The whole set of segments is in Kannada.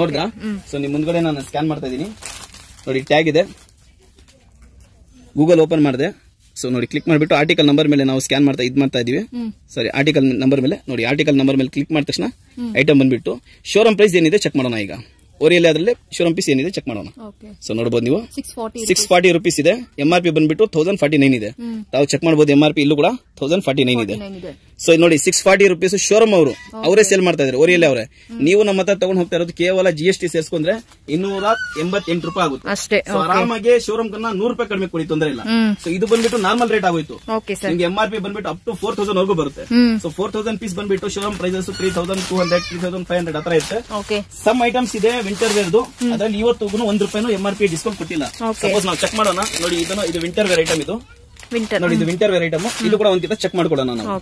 ನೋಡಿದ್ರಾ? ಸೊ ನಿಮ್ ಮುಂದ್ಗಡೆ ನಾನು ಸ್ಕ್ಯಾನ್ ಮಾಡ್ತಾ ಇದೀನಿ ನೋಡಿ, ಟ್ಯಾಗ್ ಇದೆ, ಗೂಗಲ್ ಓಪನ್ ಮಾಡಿದೆ. ಸೊ ನೋಡಿ, ಕ್ಲಿಕ್ ಮಾಡಿಬಿಟ್ಟು ಆರ್ಟಿಕಲ್ ನಂಬರ್ ಮೇಲೆ ನಾವು ಸ್ಕ್ಯಾನ್ ಮಾಡ್ತಾ ಇದೀವಿ. ಸಾರಿ, ಆರ್ಟಿಕಲ್ ನಂಬರ್ ಮೇಲೆ ನೋಡಿ, ಆರ್ಟಿಕಲ್ ನಂಬರ್ ಮೇಲೆ ಕ್ಲಿಕ್ ಮಾಡಿದ ತಕ್ಷಣ ಐಟಮ್ ಬಂದ್ಬಿಟ್ಟು ಶೋರೂಮ್ ಪ್ರೈಸ್ ಏನಿದೆ ಚೆಕ್ ಮಾಡೋಣ. ಈಗ ಓರಿಯಲ್ಲಿ ಅದರಲ್ಲಿ ಶೋರೂಮ್ ಪೀಸ್ ಏನಿದೆ ಚೆಕ್ ಮಾಡೋಣ. ಸೊ ನೋಡಬಹುದು ನೀವು 640 rupees ಇದೆ. MRP ಬಂದ್ಬಿಟ್ಟು 1049 ಇದೆ. ತಾವು ಚೆಕ್ ಮಾಡಬಹುದು. MRP ಇಲ್ಲೂ ಕೂಡ 1049 ಇದೆ. ಸೊ ನೋಡಿ, 640 rupees ಶೋರೂಮ್ ಅವರೇ ಸೇಲ್ ಮಾಡ್ತಾ ಇದ್ದಾರೆ, ಓರಿಯಲ್ಲಿ ಅವರೇ. ನೀವು ನಮ್ಮ ಹತ್ರ ತಗೊಂಡು ಹೋಗ್ತಾ ಇರೋದು ಕೇವಲ GST ಸೇರಿಸ್ಕೊಂಡ್ರೆ 288 ರೂಪಾಯಿ ಆಗುತ್ತೆ ಅಷ್ಟೇ. ಆರಾಮಾಗಿ ಶೋರೂಮ್ ಕನ್ನ 100 ರೂಪಾಯಿ ಕಡಿಮೆ ಕೊಡಿ, ತೊಂದರೆ ಇಲ್ಲ. ಸೊ ಇದು ಬಂದ್ಬಿಟ್ಟು ನಾರ್ಮಲ್ ರೇಟ್ ಆಗೋಯ್ತು. ನಿಮ್ಗೆ MRP ಬಂದ್ಬಿಟ್ಟು ಅಪ್ ಟು 4000 ವರೆಗೂ ಬರುತ್ತೆ. ಸೊ 4000 ಪೀಸ್ ಬಂದ್ಬಿಟ್ಟು ಶೋರೂಮ್ ಪ್ರೈಸಸ್ 3200 3500 ಹತ್ರ ಇರುತ್ತೆ. ಸಮ್ ಐಟಮ್ಸ್ ಇದೆ ವಿಂಟರ್ ವೇರ್ದು, ಅದ್ರಲ್ಲಿ ಇವತ್ತು $1 MRP ಡಿಸ್ಕೌಂಟ್ ಕೊಟ್ಟಿಲ್ಲ. ಸಪೋಸ್ ನಾವು ಚೆಕ್ ಮಾಡೋಣ ನೋಡಿ, ಇದು ವಿಂಟರ್ ವೇರ್ ಐಟಮ್. ಇದು ನೋಡಿ, ಇದು ವಿಂಟರ್ ವೇರ್ ಐಟಮ್. ಇದು ಕೂಡ ಒಂದ್ಕಿಂತ ಚೆಕ್ ಮಾಡ್ಕೊಳ್ಳೋಣ ನಾವು.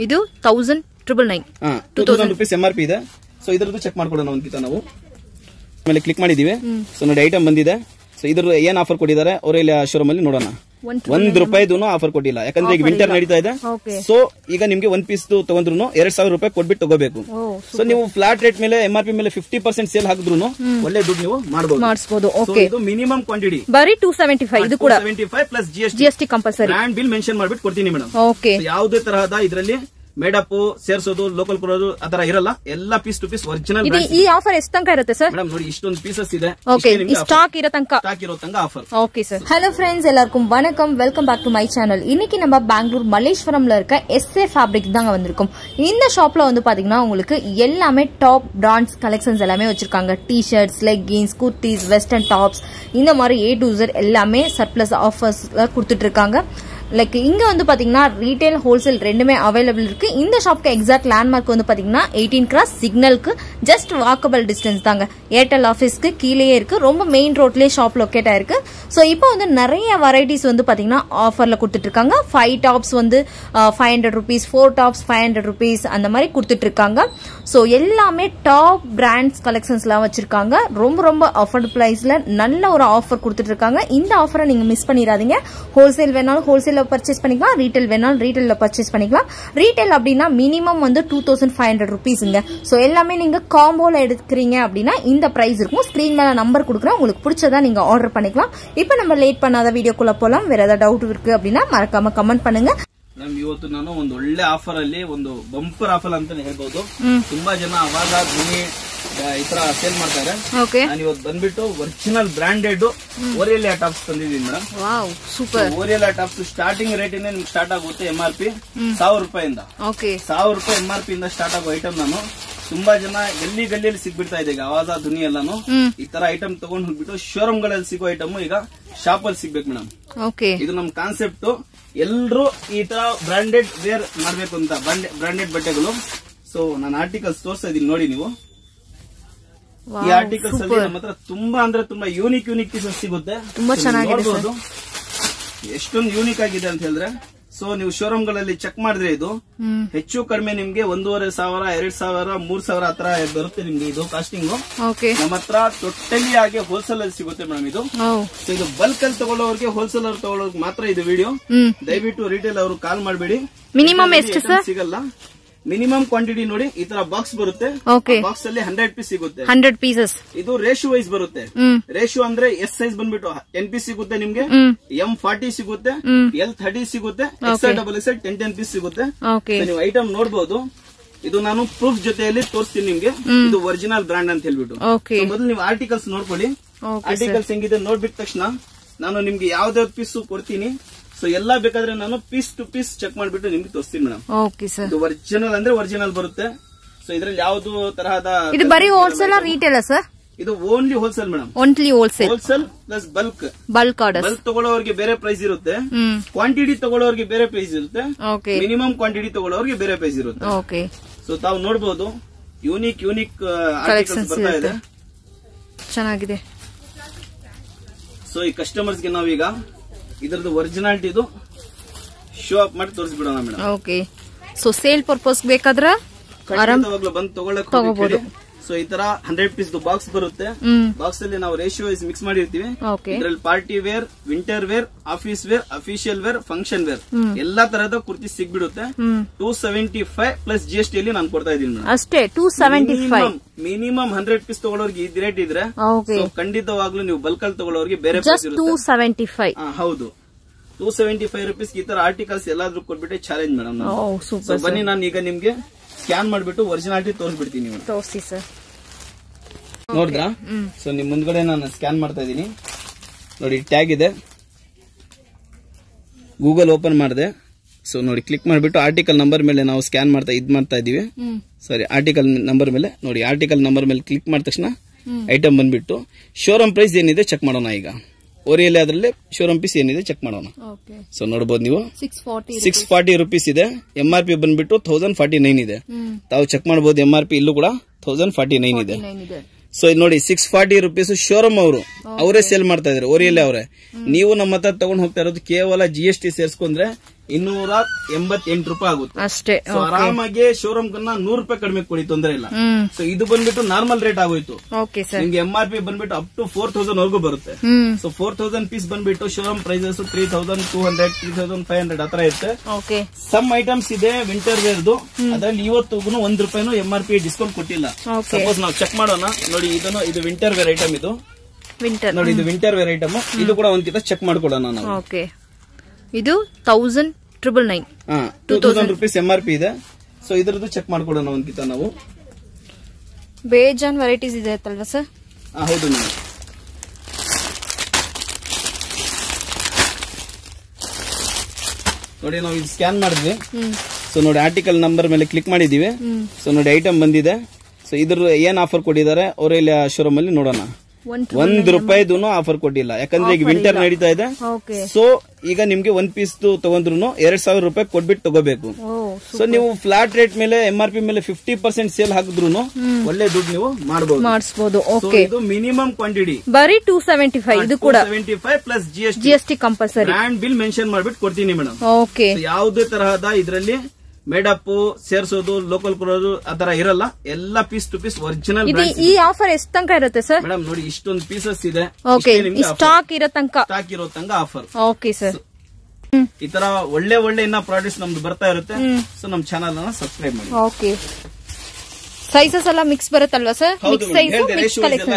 ಇದು 2000 rupees MRP ಇದೆ. ಸೊ ಇದ್ರದ್ದು ಚೆಕ್ ಮಾಡ್ಕೊಳ್ಳೋಣ ಒಂದ್ಕಿಂತ ನಾವು. ಆಮೇಲೆ ಕ್ಲಿಕ್ ಮಾಡಿದೀವಿ. ಸೊ ನೋಡಿ, ಐಟಮ್ ಬಂದಿದೆ. ಸೊ ಇದ್ರ ಏನ್ ಆಫರ್ ಕೊಟ್ಟಿದ್ದಾರೆ ಓರಿಯಲ್ಲಿ ಶೋರೂಮ್ ಅಲ್ಲಿ ನೋಡೋಣ. $1 ಆಫರ್ ಕೊಟ್ಟಿಲ್ಲ, ಯಾಕಂದ್ರೆ ಈಗ ವಿಂಟರ್ ನಡೀತಾ ಇದೆ. ಸೊ ಈಗ ನಿಮ್ಗೆ 1 ಪೀಸ್ ತಗೊಂಡ್ರು 2000 ರೂಪಾಯಿ ಕೊಟ್ಬಿಟ್ಟು ತಗೋಬೇಕು. ಸೊ ನೀವು ಫ್ಲಾಟ್ ರೇಟ್ ಮೇಲೆ MRP ಮೇಲೆ 50% ಸೇಲ್ ಹಾಕಿದ್ರು ಒಳ್ಳೆ ದುಡ್ಡು ನೀವು ಮಾಡಬಹುದು. ಇದು ಮಿನಿಮಮ್ ಕ್ವಾಂಟಿಟಿ ಬರೀ 275. ಇದು ಕೂಡ 275 plus GST compulsory. Brand bill mention ಮಾಡ್ಬಿಟ್ಟು ಕೊಡ್ತೀನಿ ಮೇಡಮ್. ಯಾವುದೇ ತರಹದ ಇದರಲ್ಲಿ ಮೇಡಪ್ ಸೇರ್ಸೋದು, ಲೋಕಲ್ ಕೊಡೋದು ಆತರ ಇರಲ್ಲ. ಎಲ್ಲ ಪೀಸ್ ಟು ಪೀಸ್ ಒರಿಜಿನಲ್. ಈ ಆಫರ್ ಎಷ್ಟು ತನಕ ಇರುತ್ತೆ ಸರ್? ಮೇಡಮ್ ನೋಡಿ, ಇಷ್ಟೊಂದು ಪೀಸಸ್ ಇದೆ. ಸ್ಟಾಕ್ ಇರೋ ತನಕ offer. Okay sir. Hello friends, எல்லாருக்கும் வணக்கம். Welcome back to my channel. இன்னைக்கு நம்ம பெங்களூர் மல்லேஸ்வரம்ல இருக்க SA ஃபேப்ரிக் தாங்க வந்திருக்கோம். இந்த ஷாப்ல வந்து பாத்தீங்கன்னா உங்களுக்கு எல்லாமே டாப் பிராண்ட்ஸ் கலெக்ஷன்ஸ் எல்லாமே வச்சிருக்காங்க. T-shirts, leggings, kurtis, western tops, இந்த மாதிரி A to Z எல்லாமே சர்ப்ளஸ் ஆஃபர்ஸ்ல கொடுத்துட்டு இருக்காங்க. லைக் இங்க வந்து பாத்தீங்கன்னா ரீட்டைல் ஹோல்சேல் ரெண்டுமே அவைலபிள் இருக்கு. இந்த ஷாப்க்கு எக்ஸாக்ட் லேண்ட்மார்க் வந்து பாத்தீங்கன்னா 18 கிராஸ் சிக்னலுக்கு ஜஸ்ட் வாக்கபிள் டிஸ்டன்ஸ் தாங்க. ஏர்டெல் ஆஃபீஸ்க்கு கீழேயே இருக்கு. ரொம்ப மெயின் ரோட்லயே ஷாப் லொக்கேட் ஆயிருக்கு. ஸோ இப்போ வந்து நிறைய வெரைட்டிஸ் வந்து பாத்தீங்கன்னா ஆஃபர்ல கொடுத்துட்டு இருக்காங்க. 5 டாப்ஸ் வந்து 500 rupees, 4 டாப்ஸ் 500 rupees அந்த மாதிரி கொடுத்துட்டு இருக்காங்க. ஸோ எல்லாமே டாப் பிராண்ட்ஸ் கலெக்ஷன்ஸ் எல்லாம் வச்சிருக்காங்க. ரொம்ப ரொம்ப அஃபோர்டபுள் பிரைஸ்ல நல்ல ஒரு ஆஃபர் கொடுத்துட்டு இருக்காங்க. இந்த ஆஃபரை நீங்க மிஸ் பண்ணிடாதீங்க. ஹோல்சேல் வேணாலும் ஹோல்சேல் பர்ச்சேஸ் பண்ணிக்கலாம், ரீட்டைல் வேணாலும் ரீட்டைல்ல பர்ச்சேஸ் பண்ணிக்கலாம். ரீட்டைல் அப்படின்னா மினிமம் வந்து 2500 rupeesங்க. சோ எல்லாமே நீங்க காம்போல எடுக்கிறீங்க அப்படின்னா இந்த பிரைஸ் இருக்கும். ஸ்கிரீன் மேல நம்பர் கொடுக்குறேன், உங்களுக்கு பிடிச்சதா நீங்க ஆர்டர் பண்ணிக்கலாம். இப்போ நம்ம லேட் பண்ணாத வீடியோக்குள்ள போலாம். வேற ஏதாவது டவுட் இருக்கு அப்படின்னா ಮರಕಾಮ ಕಮೆಂಟ್ பண்ணுங்க. ಇವತ್ತು ನಾನು ಒಂದು ಒಳ್ಳೆ ಆಫರ್ ಅಲ್ಲಿ ಒಂದು ಬಂಪರ್ ಆಫರ್ ಅಂತಾನೆ ಹೇಳ್ಬಹುದು. ತುಂಬಾ ಜನ ಅವಾಗ ಈ ತರ ಸೇಲ್ ಮಾಡ್ತಾರೆ. ನಾನು ಇವತ್ತು ಬಂದ್ಬಿಟ್ಟು ಒರಿಜಿನಲ್ ಬ್ರಾಂಡೆಡ್ ಓರಿಯಲ್ ಟಾಪ್ಸ್ ತಂದಿದ್ದೀನಿ ಮೇಡಮ್. ಓರಿಯಲ್ ಟಾಪ್ಸ್ ಸ್ಟಾರ್ಟಿಂಗ್ ರೇಟ್ ಇಂದ ನಿಮ್ಗೆ ಸ್ಟಾರ್ಟ್ ಆಗುತ್ತೆ. MRP 1000 ರೂಪಾಯಿಂದ 1000 ರೂಪಾಯಿ MRP ಇಂದ ಸ್ಟಾರ್ಟ್ ಆಗೋ ಐಟಮ್ ನಾನು ತುಂಬಾ ಜನ ಗಲ್ಲಿಯಲ್ಲಿ ಸಿಗ್ಬಿಡ್ತಾ ಇದೆ. ಈಗ ಆವಾಜ ಧ್ವನಿ ಎಲ್ಲಾನು ಈ ತರ ಐಟಮ್ ತಗೊಂಡ್ ಹೋಗ್ಬಿಟ್ಟು ಶೋರೂಮ್ ಗಳಲ್ಲಿ ಸಿಗೋ ಐಟಮ್ ಈಗ ಶಾಪ್ ಅಲ್ಲಿ ಸಿಗ್ಬೇಕು ಮೇಡಮ್. ಇದು ನಮ್ ಕಾನ್ಸೆಪ್ಟ್. ಎಲ್ರು ಈ ತರ ಬ್ರಾಂಡೆಡ್ ವೇರ್ ಮಾಡ್ಬೇಕು ಅಂತ, ಬ್ರಾಂಡೆಡ್ ಬಟ್ಟೆಗಳು. ಸೊ ನಾನು ಆರ್ಟಿಕಲ್ಸ್ ತೋರಿಸ್ತಾ ಇದೀನಿ ನೋಡಿ ನೀವು. ಈ ಆರ್ಟಿಕಲ್ಸ್ ಅಲ್ಲಿ ನಮ್ಮ ಹತ್ರ ತುಂಬಾ ಅಂದ್ರೆ ತುಂಬಾ ಯೂನಿಕ್ ಪೀಸಸ್ ಸಿಗುತ್ತೆ. ನೋಡಬಹುದು ಎಷ್ಟೊಂದು ಯೂನಿಕ್ ಆಗಿದೆ ಅಂತ ಹೇಳಿದ್ರೆ. ಸೊ ನೀವು ಶೋರೂಮ್ ಗಳಲ್ಲಿ ಚೆಕ್ ಮಾಡಿದ್ರೆ ಇದು ಹೆಚ್ಚು ಕಡಿಮೆ ನಿಮ್ಗೆ 1500, 2000, 3000 ಹತ್ರ ಬರುತ್ತೆ ನಿಮ್ಗೆ ಇದು ಕಾಸ್ಟಿಂಗ್. ನಮ್ಮ ಹತ್ರ ಟೋಟಲಿ ಆಗಿ ಹೋಲ್ಸೇಲ್ ಅಲ್ಲಿ ಸಿಗುತ್ತೆ ಮೇಡಮ್ ಇದು. ಸೊ ಇದು ಬಲ್ಕ್ ಅಲ್ಲಿ ತಗೊಳ್ಳೋರಿಗೆ, ಹೋಲ್ಸೇಲ್ ಅವ್ರು ತಗೊಳ್ಳೋರ್ಗೆ ಮಾತ್ರ ಇದು ವಿಡಿಯೋ. ದಯವಿಟ್ಟು ರಿಟೇಲ್ ಅವರು ಕಾಲ್ ಮಾಡಬೇಡಿ. ಮಿನಿಮಮ್ ಎಷ್ಟು ಸರ್ ಸಿಗಲ್ಲ. ಮಿನಿಮಮ್ ಕ್ವಾಂಟಿಟಿ ನೋಡಿ, ಈ ತರ ಬಾಕ್ಸ್ ಬರುತ್ತೆ. ಬಾಕ್ಸ್ ಅಲ್ಲಿ 100 ಪೀಸ್ ಸಿಗುತ್ತೆ. 100 ಪೀಸಸ್. ಇದು ರೇಷಿಯೋ ವೈಸ್ ಬರುತ್ತೆ. ರೇಷಿಯೋ ಅಂದ್ರೆ ಎಸ್ ಸೈಜ್ ಬಂದ್ಬಿಟ್ಟು 10 ಪೀಸ್ ಸಿಗುತ್ತೆ ನಿಮ್ಗೆ, M40 ಸಿಗುತ್ತೆ, L30 ಸಿಗುತ್ತೆ, XXL 10 ಪೀಸ್ ಸಿಗುತ್ತೆ. ನೀವು ಐಟಮ್ ನೋಡಬಹುದು. ಇದು ನಾನು ಪ್ರೂಫ್ ಜೊತೆಯಲ್ಲಿ ತೋರಿಸ್ತೀನಿ ನಿಮ್ಗೆ. ಇದು ಒರಿಜಿನಲ್ ಬ್ರಾಂಡ್ ಅಂತ ಹೇಳ್ಬಿಟ್ಟು. ಮೊದಲು ನೀವು ಆರ್ಟಿಕಲ್ಸ್ ನೋಡ್ಕೊಳ್ಳಿ. ಆರ್ಟಿಕಲ್ಸ್ ಹೆಂಗಿದೆ ನೋಡ್ಬಿಟ್ಟ ತಕ್ಷಣ ನಾನು ನಿಮ್ಗೆ ಯಾವ್ದಾವ್ದು ಪೀಸ್ ಕೊಡ್ತೀನಿ. ಸೊ ಎಲ್ಲ ಬೇಕಾದ್ರೆ ನಾನು ಪೀಸ್ ಟು ಪೀಸ್ ಚೆಕ್ ಮಾಡ್ಬಿಟ್ಟು ನಿಮ್ಗೆ ತೋರಿಸ್ತೀನಿ ಮೇಡಮ್. ಇದು ಒರಿಜಿನಲ್ ಅಂದ್ರೆ ಒರಿಜಿನಲ್ ಬರುತ್ತೆ. ಸೊ ಇದ್ರಲ್ಲಿ ಯಾವ್ದು ತರಹದ ಇದು ಬರೀ ಹೋಲ್ಸೇಲ್ ರೀಟೇಲ್ ಸರ್? ಇದು only wholesale madam. Only wholesale plus bulk order. Bulk ತಗೊಳ್ಳೋರಿಗೆ ಬೇರೆ ಪ್ರೈಸ್ ಇರುತ್ತೆ, ಕ್ವಾಂಟಿಟಿ ತಗೊಳ್ಳೋರಿಗೆ ಬೇರೆ ಪ್ರೈಸ್ ಇರುತ್ತೆ, ಮಿನಿಮಮ್ ಕ್ವಾಂಟಿಟಿ ತಗೊಳ್ಳೋರಿಗೆ ಬೇರೆ ಪ್ರೈಸ್ ಇರುತ್ತೆ. ಸೊ ತಾವು ನೋಡಬಹುದು ಯೂನಿಕ್ ಆರ್ಟಿಕಲ್ಸ್ ಬರ್ತಾ ಇದೆ, ಚೆನ್ನಾಗಿದೆ. ಸೊ ಈ ಕಸ್ಟಮರ್ಸ್ ಗೆ ನಾವೀಗ ಇದರದ್ದು ಒರಿಜಿನಾಲಿಟಿ ಇದು ಶೋ ಅಪ್ ಮಾಡಿ ತೋರಿಸ್ಬಿಡೋಣ ಮೇಡಮ್. ಓಕೆ. ಸೊ ಸೇಲ್ ಪರ್ಪಸ್ ಬೇಕಾದ್ರೆ ಆರಾಮವಾಗಿ ಬಂದು ತಗೊಳ್ಳಬಹುದು. ಸೊ ಈ ತರ 100 ಪೀಸ್ ಬಾಕ್ಸ್ ಬರುತ್ತೆ. ಬಾಕ್ಸ್ ಅಲ್ಲಿ ನಾವು ರೇಷಿಯೋ ವೈಸ್ ಮಿಕ್ಸ್ ಮಾಡಿರ್ತೀವಿ. ಇದರಲ್ಲಿ party wear, winter wear, office wear, official wear, function wear ಎಲ್ಲಾ ತರಹದ ಕುರ್ತಿ ಸಿಗ್ಬಿಡುತ್ತೆ. 275 ಪ್ಲಸ್ GST ಅಲ್ಲಿ ನಾನು ಕೊಡ್ತಾ ಇದೀನಿ ಅಷ್ಟೇ. 275 ಮಿನಿಮಮ್ 100 ಪೀಸ್ ತಗೊಳ್ಳೋರಿಗೆ ಈ ರೇಟ್ ಇದ್ರೆ ಖಂಡಿತವಾಗ್ಲೂ ನೀವು ಬಲ್ಕ್ ಅಲ್ಲಿ ತಗೊಳ್ಳೋರಿಗೆ ಬೇರೆ 275. ಹೌದು, 275 ರುಪೀಸ್ ಈ ತರ ಆರ್ಟಿಕಲ್ಸ್ ಎಲ್ಲಾದ್ರೂ ಕೊಟ್ಬಿಟ್ಟೆ ಚಾಲೆಂಜ್ ಮೇಡಮ್. ಬನ್ನಿ ನಾನು ಈಗ ನಿಮ್ಗೆ ಸ್ಕ್ಯಾನ್ ಮಾಡ್ಬಿಟ್ಟು ಒರಿಜಿನಾಲಿಟಿ ತೋರಿಸ್ಬಿಡ್ತೀನಿ. ತೋರಿಸಿ ಸರ್. ನೋಡಿದ್ರಾ? ಸೊ ನಿಮ್ ಮುಂದ್ಗಡೆ ನಾನು ಸ್ಕ್ಯಾನ್ ಮಾಡ್ತಾ ಇದೀನಿ ನೋಡಿ. ಟ್ಯಾಗ್ ಇದೆ, ಗೂಗಲ್ ಓಪನ್ ಮಾಡಿದೆ. ಸೊ ನೋಡಿ, ಕ್ಲಿಕ್ ಮಾಡಿಬಿಟ್ಟು ಆರ್ಟಿಕಲ್ ನಂಬರ್ ಮೇಲೆ ನಾವು ಸ್ಕ್ಯಾನ್ ಮಾಡ್ತಾ ಇದೀವಿ. ಸಾರಿ, ಆರ್ಟಿಕಲ್ ನಂಬರ್ ಮೇಲೆ ನೋಡಿ. ಆರ್ಟಿಕಲ್ ನಂಬರ್ ಮೇಲೆ ಕ್ಲಿಕ್ ಮಾಡಿದ ತಕ್ಷಣ ಐಟಮ್ ಬಂದ್ಬಿಟ್ಟು ಶೋರೂಮ್ ಪ್ರೈಸ್ ಏನಿದೆ ಚೆಕ್ ಮಾಡೋಣ. ಈಗ ಓರಿಯಲ್ಲಿ ಅದರಲ್ಲಿ ಶೋರೂಮ್ ಪೀಸ್ ಏನಿದೆ ಚೆಕ್ ಮಾಡೋಣ. ಸೊ ನೋಡಬಹುದು ನೀವು 640 ರುಪೀಸ್ ಇದೆ. MRP ಬಂದ್ಬಿಟ್ಟು 1049 ಇದೆ. ತಾವು ಚೆಕ್ ಮಾಡಬಹುದು. MRP ಇಲ್ಲೂ ಕೂಡ 1049 ಇದೆ. ಸೊ ಇದು ನೋಡಿ 640 ರುಪೀಸ್ ಶೋರೂಮ್ ಅವರೇ ಸೇಲ್ ಮಾಡ್ತಾ ಇದಾರೆ, ಓರಿಯಲ್ಲಿ ಅವರೇ. ನೀವು ನಮ್ಮ ಹತ್ರ ತಗೊಂಡ್ ಹೋಗ್ತಾ ಇರೋದು ಕೇವಲ GST ಸೇರ್ಸ್ಕೊಂಡ್ರೆ 288 ರೂಪಾಯಿ ಆಗುತ್ತೆ ಅಷ್ಟೇ. ಆರಾಮಾಗಿ ಶೋರೂಮ್ ಕನ್ನ 100 ರೂಪಾಯಿ ಕಡಿಮೆ ಕೊಡಿ, ತೊಂದರೆ ಇಲ್ಲ. ಸೊ ಇದು ಬಂದ್ಬಿಟ್ಟು ನಾರ್ಮಲ್ ರೇಟ್ ಆಗೋಯ್ತು. ನಿಮ್ಗೆ MRP ಬಂದ್ಬಿಟ್ಟು ಅಪ್ ಟು 4000 ವರೆಗೂ ಬರುತ್ತೆ. ಸೊ 4000 ಪೀಸ್ ಬಂದ್ಬಿಟ್ಟು ಶೋರೂಮ್ ಪ್ರೈಸಸ್ 3200, 3500 ಆತರ ಇರುತ್ತೆ. ಸಮ್ ಐಟಮ್ಸ್ ಇದೆ ವಿಂಟರ್ ವೇರ್ದು, ಅದ್ರಲ್ಲಿ ಇವತ್ತಿಗೂ 1 ರೂಪಾಯಿನೂ MRP ಡಿಸ್ಕೌಂಟ್ ಕೊಟ್ಟಿಲ್ಲ. ಸಪೋಸ್ ನಾವು ಚೆಕ್ ಮಾಡೋಣ ನೋಡಿ. ಇದು ವಿಂಟರ್ ವೇರ್ ಐಟಮ್. ಇದು ನೋಡಿ, ಇದು ವಿಂಟರ್ ವೇರ್ ಐಟಮ್. ಇದು ಕೂಡ ಒಂದ್ಕಿತ ಚೆಕ್ ಮಾಡ್ಕೊಳ್ಳೋಣ ನಾವು. ಇದು 1999 2000 ರುಪೀಸ್ MRP ಇದೆ. ಸೊ ಇದರದ್ದು ಚೆಕ್ ಮಾಡ್ಕೊಳ್ಳೋಣ ಒಂದ್ಕಿತ ನಾವು. ಬೇಜಾನ್ ವೆರೈಟೀಸ್ ಇದೆ ಅಲ್ವಾ ಸರ್? ಹೌದು ಮೇಡಮ್. ನೋಡಿ ನಾವು ಇದು ಸ್ಕ್ಯಾನ್ ಮಾಡಿದ್ವಿ. ಸೊ ನೋಡಿ, ಆರ್ಟಿಕಲ್ ನಂಬರ್ ಮೇಲೆ ಕ್ಲಿಕ್ ಮಾಡಿದೀವಿ. ಸೊ ನೋಡಿ, ಐಟಮ್ ಬಂದಿದೆ. ಸೊ ಇದ್ರ ಏನ್ ಆಫರ್ ಕೊಟ್ಟಿದ್ದಾರೆ ಅವರಲ್ಲಿ ಶೋರೂಮ್ ಅಲ್ಲಿ ನೋಡೋಣ. 1 ರೂಪಾಯಿದೂ ಆಫರ್ ಕೊಟ್ಟಿಲ್ಲ, ಯಾಕಂದ್ರೆ ಈಗ ವಿಂಟರ್ ನಡೀತಾ ಇದೆ. ಸೊ ಈಗ ನಿಮ್ಗೆ 1 ಪೀಸ್ ತಗೊಂಡ್ರು 2000 ರೂಪಾಯಿ ಕೊಟ್ಬಿಟ್ಟು ತಗೋಬೇಕು. ಸೊ ನೀವು ಫ್ಲಾಟ್ ರೇಟ್ ಮೇಲೆ MRP ಮೇಲೆ 50% ಸೇಲ್ ಹಾಕಿದ್ರು ಒಳ್ಳೆ ದುಡ್ಡು ನೀವು ಮಾಡಬಹುದು. ಇದು ಮಿನಿಮಮ್ ಕ್ವಾಂಟಿಟಿ ಬರೀ 275. ಇದು ಕೂಡ 275 plus GST compulsory. Brand bill mention ಮಾಡ್ಬಿಟ್ಟು ಕೊಡ್ತೀನಿ ಮೇಡಮ್. ಯಾವುದೇ ತರಹದ ಇದರಲ್ಲಿ ಮೇಡಪ್ ಸೇರ್ಸೋದು, ಲೋಕಲ್ ಕೊಡೋದು ಆತರ ಇರಲ್ಲ. ಎಲ್ಲ ಪೀಸ್ ಟು ಪೀಸ್ ಒರಿಜಿನಲ್. ಈ ಆಫರ್ ಎಷ್ಟು ತನಕ ಇರುತ್ತೆ ಸರ್? ಮೇಡಮ್ ನೋಡಿ, ಇಷ್ಟೊಂದು ಪೀಸಸ್ ಇದೆ. ಸ್ಟಾಕ್ ಇರೋ ತನಕ ಆಫರ್. Okay sir. ಈ ತರ ಒಳ್ಳೆ ಇನ್ನ ಪ್ರಾಡಕ್ಟ್ಸ್ ನಮ್ದು ಬರ್ತಾ ಇರುತ್ತೆ. ಸೊ ನಮ್ ಚಾನಲ್ ಅನ್ನ ಸಬ್ಸ್ಕ್ರೈಬ್ ಮಾಡಿ. ಓಕೆ. ಸೈಜಸ್ ಎಲ್ಲ ಮಿಕ್ಸ್ ಬರುತ್ತಲ್ವಾ ಸರ್?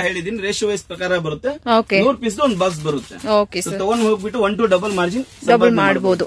ಹೇಳಿದೀನಿ, ರೇಷಿಯೋ ವೈಸ್ ಪ್ರಕಾರ ಬರುತ್ತೆ. 100 ಪೀಸ್ ಒಂದು ಬಾಕ್ಸ್ ಬರುತ್ತೆ. ತಗೊಂಡ್ ಹೋಗ್ಬಿಟ್ಟು 1 to ಡಬಲ್ ಮಾರ್ಜಿನ್ ಡಬಲ್ ಮಾಡಬಹುದು.